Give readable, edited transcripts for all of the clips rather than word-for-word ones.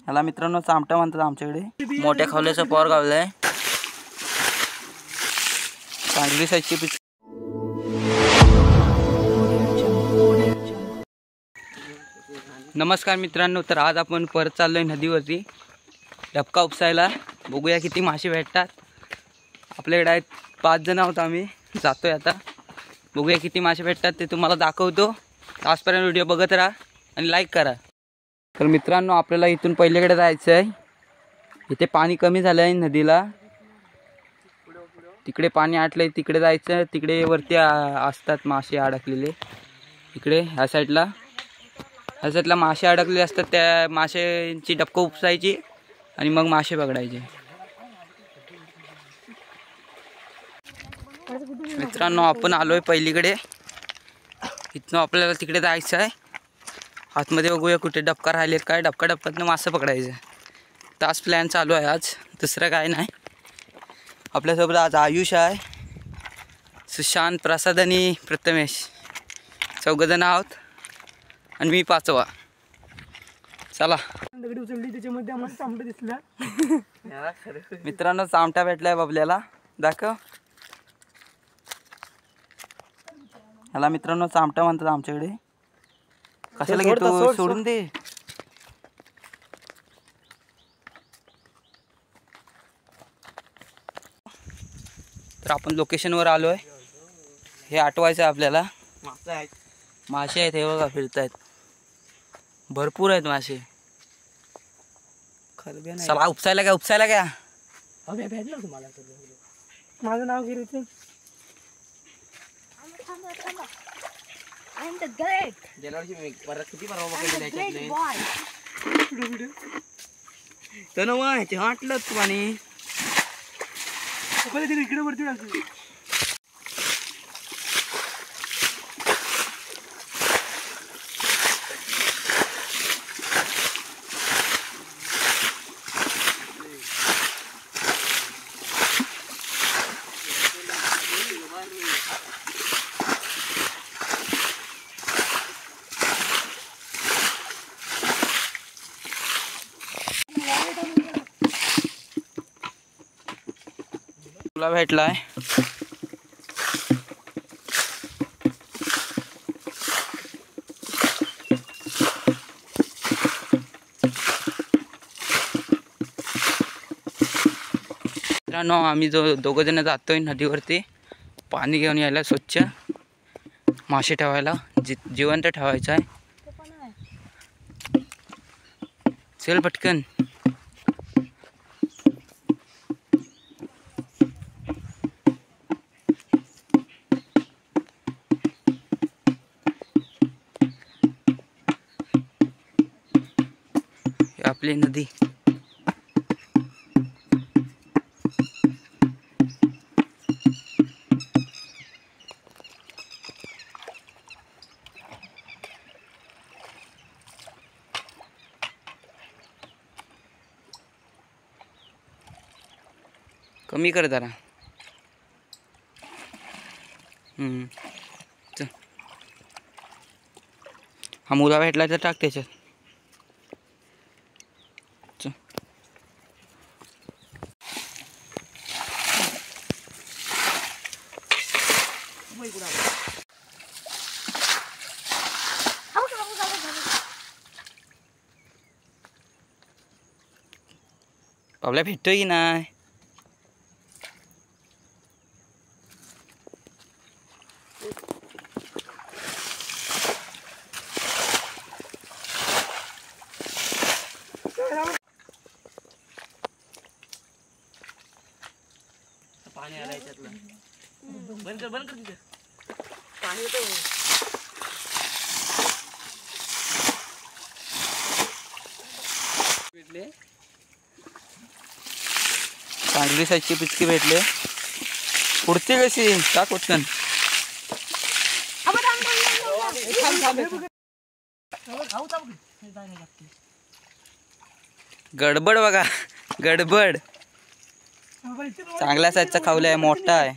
ह्याला मित्रांनो चामटा म्हणतात आमच्याकडे। मोठ्या खावल्याचा पॉर गावलाय, चांगली साईजची पिच। नमस्कार मित्रांनो, तर आज आपण परत चाललोय नदीवरती डबका उपसायला। बघूया किती मासे भेटतात। आपल्याकडे आहेत 5 जण आहोत आम्ही, जातोय आता। बघूया किती मासे भेटतात ते तुम्हाला दाखवतो। आजपर्यंत व्हिडिओ बघत राहा आणि लाईक करा। तर मित्रांनो आपल्याला इथून पहिल्याकडे जायचं आहे। इथे पाणी कमी झालं आहे नदीला, तिकडे पाणी आटलंय, तिकडे जायचं। तिकडे वरती असतात मासे अडकलेले। इकडे ह्या साईडला मासे अडकलेले असतात, त्या माशांची डबकं उपसायची आणि मग मासे पकडायचे। मित्रांनो आपण आलोय पहिलीकडे, इथनं आपल्याला तिकडे जायचं आहे। आतमध्ये बघूया कुठे डबका राहिलेत काय, डबक्यातनं मासे पकडायचं। तास प्लॅन चालू आहे आज, दुसरं काय नाही। आपल्यासोबत आज आयुष आहे, सुशांत, प्रसाद आणि प्रथमेश, 4 जण आहोत आणि मी 5वा। चला दगडी उचलली, त्याच्यामध्ये आम्हाला चामटा दिसला। मित्रांनो चामटा भेटलाय बबल्याला, दाखव। ह्याला मित्रांनो चामटा म्हणतात आमच्याकडे। कशाला घेतो, सोडून दे। तर आपण लोकेशनवर आलोय, हे आठवायचं आहे आपल्याला। मासे आहेत, हे बघा फिरतायत, भरपूर आहेत मासे। चला उपसायला घ्या। भेटलं तुम्हाला माझं नाव गिरीचं। हटलं तू आणि इकडे वरती टाकलं। तुला भेटलाय। मित्रांनो आम्ही 2 जण जातोय नदीवरती पाणी घेऊन यायला, स्वच्छ मासे ठेवायला, जिवंत ठेवायचं आहे। चल पटकन। आपली नदी कमी कर जरा। चल हा मुला भेटला तर टाक त्याच्यात। चल आपल्या भेटतोय की नाही। पाणी आलंय त्यातलं, बंद कर तिथे पाणी येतं। भेटले चांगली साईजची पिचकी भेटले। पुढची कशी टाक पटकन। गडबड बघा, गडबड। चांगल्या साईजचा खावला आहे, मोठा आहे।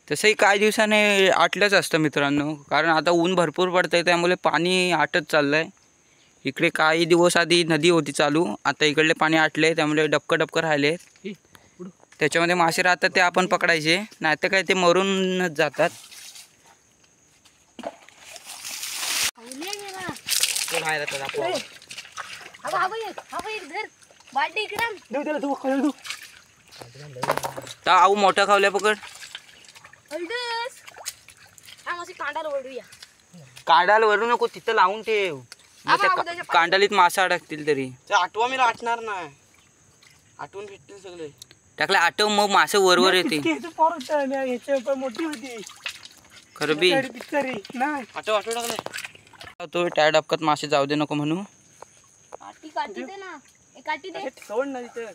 तसंही काही दिवसाने आटलंच असतं मित्रांनो, कारण आता ऊन भरपूर पडतंय त्यामुळे पाणी आटत चाललंय. इकडे काही दिवस आधी नदी होती चालू, आता इकडले पाणी आटले त्यामुळे डबकं राहिले. त्याच्यामध्ये मासे राहतात ते आपण पकडायचे, नाही तर काय ते मरूनच जातात. आऊ मोठा खावल्या पकड. कांडाला वरू नको, तिथं लावून ठेव. कांडालीत मासा अडकतील तरी. आठवा मी आटणार नाही, आठवून भेटतील सगळे. टाकले आठव मग मासे वरवर येते. मोठी होती खरबी आठव टाकले. तो टायर डबकात मासे जाऊ दे नको म्हणू. सोड ना तिथं.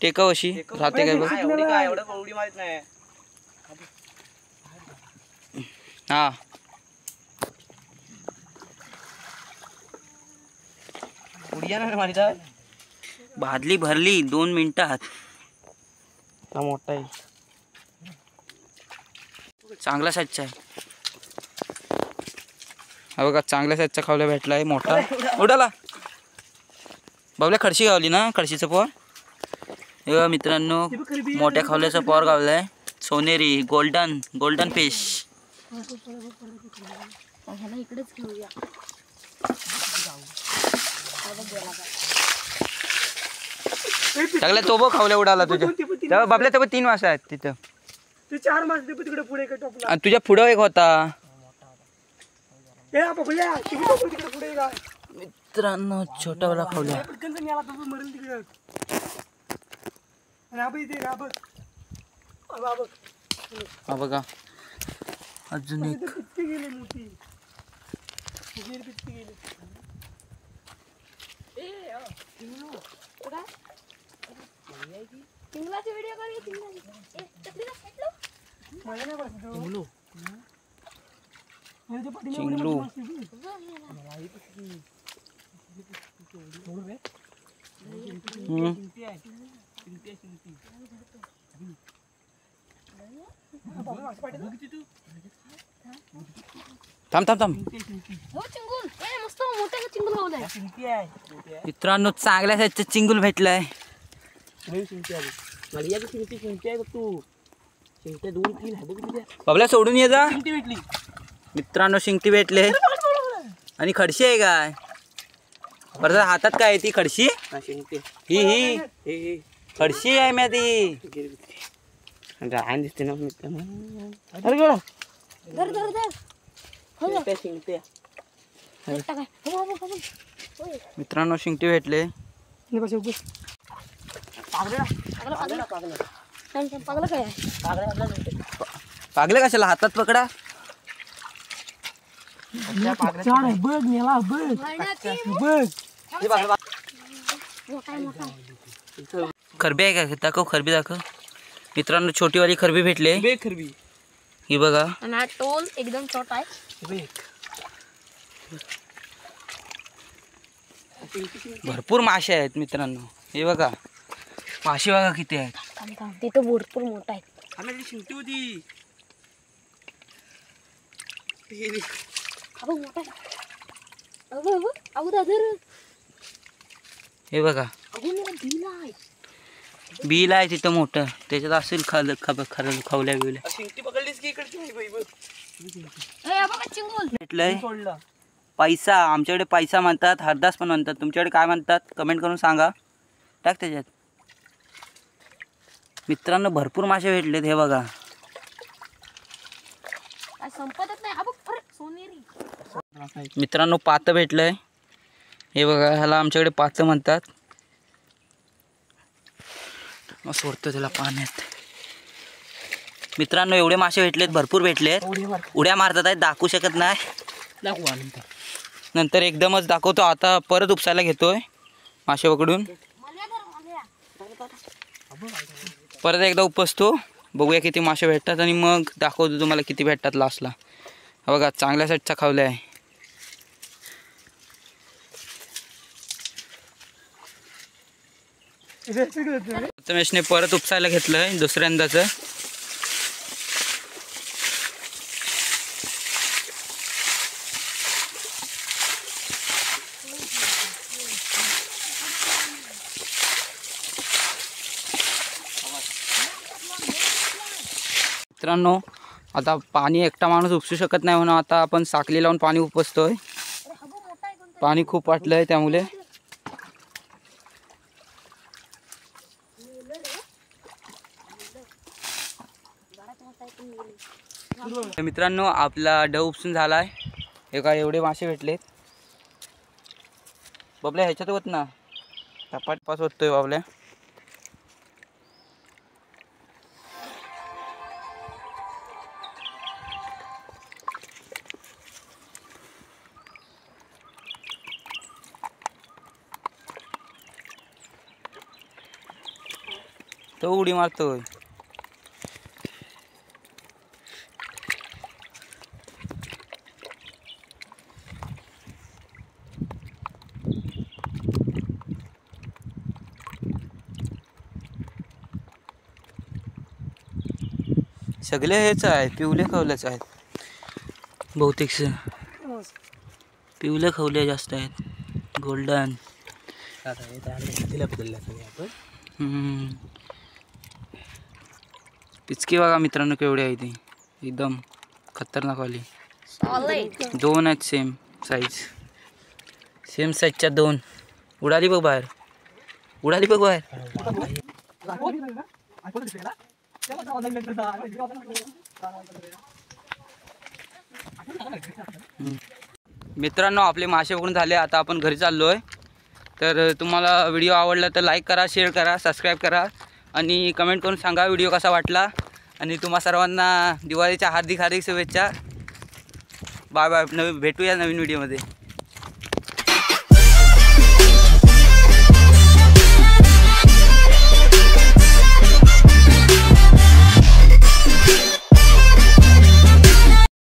टेकव अशी राहते काय बघ. एवढी माहित नाही. हा उडिया नाही मारित आहे. भादली भरली 2 मिनिटात. मोठा आहे, चांगला साईजचा आहे. हा बघा चांगल्या साईजचा खावल्या भेटलाय मोठा. उडाला बाबल्या खडशी गावली ना, खडशीचं पोर. हे बघा मित्रांनो मोठ्या खावल्याचा पोर गावलाय. सोनेरी गोल्डन फिश. इकडेच घेऊया. टाकल्या तो बघ खावल्या उडाला तुझ्या. तेव्हा बाबल्या तेव्हा 3 मासे आहेत तिथं. 4 मासे तिकडे पुढे टोपला. आणि तुझ्या पुढं एक होता मित्रांनो, छोटावाला खावल्या. हा बघा अजून एक. चिंगलू. थांब मित्रांनो चांगल्या साईजचं चिंगूल भेटलंय. बाबल्या सोडून ये जा. मित्रांनो शिंगटी भेटले आणि खडशी आहे काय. बरं हातात काय ती खडशी. ही खडशी आहे मी ती. दिसते ना मित्रांनो शिंगटी भेटले. पागले कशाला हातात पकडा. खरबी आहे का, दाखव खरबी दाखव. मित्रांनो छोटीवाली खरबी भेटले. ही बघा. टोल एकदम छोटा आहे. भरपूर मासे आहेत मित्रांनो. हे बघा मासे बघा किती आहेत. तिथं भरपूर मोठा आहे. शिंगटी होती. हे बघा बिल आहे तिथं मोठं, त्याच्यात असेल खावल्या बिवल्या. शिंगटी पकडलीस की इकडची भेटलंय पैसा. आमच्याकडे पैसा म्हणतात, हरदास पण म्हणतात. तुमच्याकडे काय म्हणतात कमेंट करून सांगा. टाक त्याच्यात. मित्रांनो भरपूर मासे भेटलेत. हे बघा मित्रांनो पातं भेटलंय. हे बघा ह्याला आमच्याकडे पातं म्हणतात. मग सोडतो त्याला पाण्यात. मित्रांनो एवढे मासे भेटलेत, भरपूर भेटलेत. उड्या मारतात आहेत, दाखवू शकत नाही. नंतर एकदमच दाखवतो. आता परत उपसायला घेतोय मासे पकडून. परत एकदा उपसतो, बघूया किती मासे भेटतात आणि मग दाखवतो तुम्हाला किती भेटतात लास्टला. बघा चांगल्या साईजचा खावल्या आहे. प्रथमेशने परत उपसायला घेतलंय दुसऱ्यांदाचं. मित्रांनो आता पाणी एकटा माणूस उपसू शकत नाही म्हणून आता आपण साखली लावून पाणी उपसतोय. पाणी खूप वाटलंय त्यामुळे. मित्रांनो आपला डव उपसून झालाय. एका एवढे मासे भेटलेत. बाबल्या ह्याच्यात होत ना टपाट पास होतोय बाबल्या. तो उडी मारतोय. सगळे हेच आहे पिवले खवलेच आहेत बहुतेक. पिवले खवले जास्त आहेत. गोल्डन पिचकी बघा मित्रांनो केवढी आहे ती. एकदम खतरनाक वाली. 2 आहेत सेम साईजच्या 2. उडाली बघ बाहेर. मित्रांनो आपले मासे पकडून झाले. आता आपण घरी चाललोय. तर तुम्हाला व्हिडिओ आवडला तर लाईक करा, शेअर करा, सबस्क्राईब करा आणि कमेंट करून सांगा व्हिडिओ कसा वाटला. आणि तुम्हा सर्वांना दिवाळीच्या हार्दिक शुभेच्छा. Bye bye. भेटूया नवीन व्हिडिओमध्ये.